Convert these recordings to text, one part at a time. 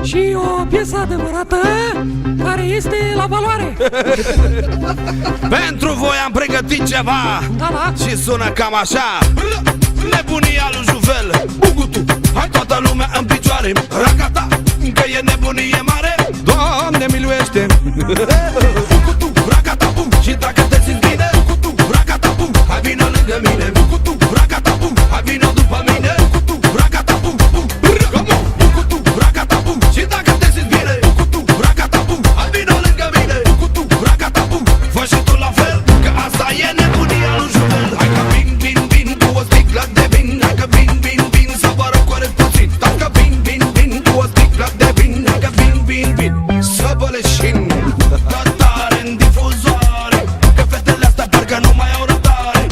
și o piesă adevărată care este la valoare. Pentru voi am pregătit ceva, Da. și sună cam așa. Nebunia lui Juvel, Bugutu, hai toată lumea în picioare. Racata, că e nebunie mare. Doamne miluiește. Bugutu, racata, bum. Și dacă te simți bine, Bugutu, racata, bum. Hai vină lângă mine, Bugutu, racata, bum. Hai vină după mine, Bugutu, racata, bum, bum. Bugutu, racata, bum. Și dacă te simți bine, Bugutu, racata, bum. Hai vină lângă mine, Bugutu, racata, bum. Fă și tu la fel, că asta e nebunia lui Juvel. Hai că vin, vin, vin cu o sticlă de vin. Hai că vin, vin, vin să vă răcoare puțin. Dacă vin, vin, vin cu o sticlă de vin. Hai că vin, vin, vin să vă leșin. Dă tare în difuzoare, că fetele astea parcă nu mai au răbdare.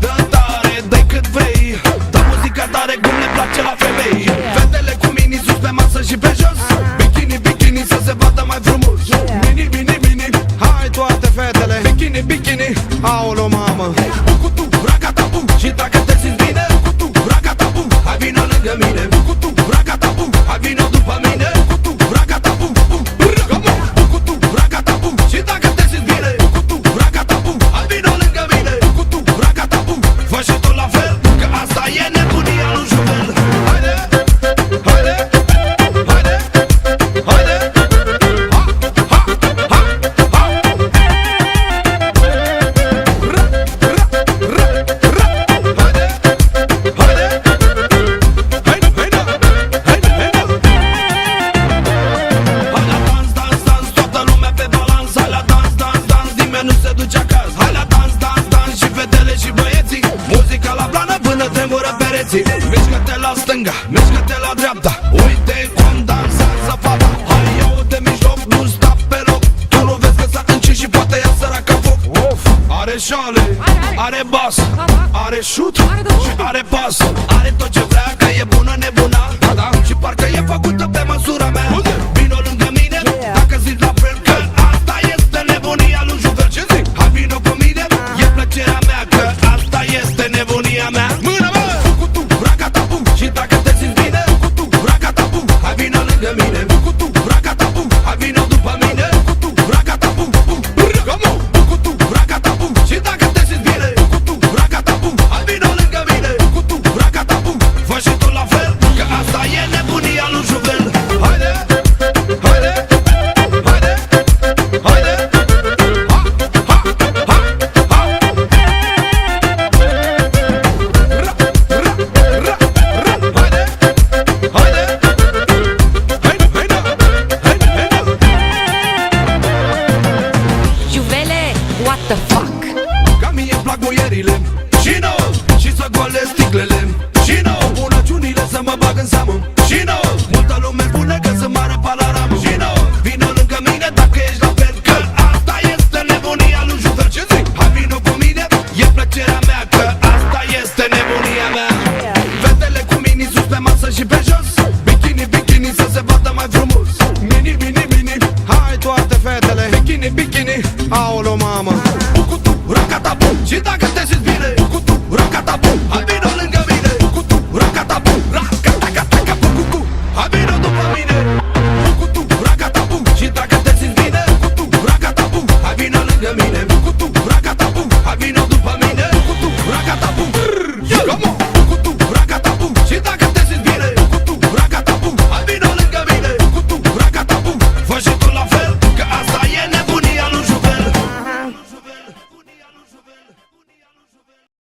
Dă tare, dă-i cât vrei, dă muzica tare cum ne place la femei. Fetele cu mini sus pe masă și pe jos, bikini, bikini să se vadă mai frumos. Mini, mini, mini, hai toate fetele, bikini, bikini, aolo mamă. Bucutu, racata, bum. Și dacă te simți bine, Bucutu, racata, bum. Hai vină lângă mine, Bucutu, racata, bum. Hai vină după mine, Bucutu, racata, bum, bum. Bucutu, racata, bum. Și dacă te simți bine, Bucutu, racata, bum. Hai vină lângă mine, Bucutu, racata, bum. Fă și tu la fel, că asta e nebunia lui Juvel. Haide, haide, haide, haide. Ha, ha, ha, ha. Ra, ra, ra, ra. Haide, haide. Haide, haide, haide, haide. Hai la dans, dans, dans, toată lumea pe balans. Hai la dans, dans, dans, nimeni nu se duce acasă. Hai la dans, dans, dans, și fetele și băieții. Muzica la blană până tremură pereții. Mișcă-te la stânga, mișcă-te la dreapta. Uite cum dansează fata. Hai eu de mijloc, nu sta pe loc. Tu nu vezi că s-a încins și poate ia săraca foc. Are șale, are bas, are șut și are pas. Are tot ce vrea, că e bună nebuna. Și parcă e făcută pe măsura mea. Vino lângă mine, dacă zici la fel, că asta este nebunia lui Juvel. Ce zic? Hai vino cu mine, e plăcerea mea, că asta este nebunia mea. Mână, mă! Bucutu, racata, bum. Și dacă te simți bine, Bucutu, racata, bum. Hai vino lângă mine, Bucutu, racata, bum. Hai vino după mine, Bucutu, racata, bum, bum. Bucutu, racata, bum. Și dacă te simți bine, Bucutu, racata, bum. Hai vino lângă mine, Bucutu, racata, bum. Fă și tu la fel, că asta e nebunia lui Juvel. Haide, haide, haide, haide. Ha, ha, ha, ha. Ra, ra, ra, ra. Haide, haide. Haide, haide, haide, haide. Juvele, what the fuck? Ca mie îmi plac boierile și nouă, și să golesc sticlele și nouă, bunăciunile să mă bag în seamă și nouă, multă lume spune că sunt mare panoramă și nouă, vină lângă mine dacă ești la fel, că asta este nebunia lui Juvel. Ce zic? Hai vină cu mine, e plăcerea mea, că asta este nebunia mea. Fetele cu mini sus pe masă și pe jos, bikini, bikini să se vadă mai frumos. Mini, mini, mini, hai toate fetele, bikini, bikini, aolo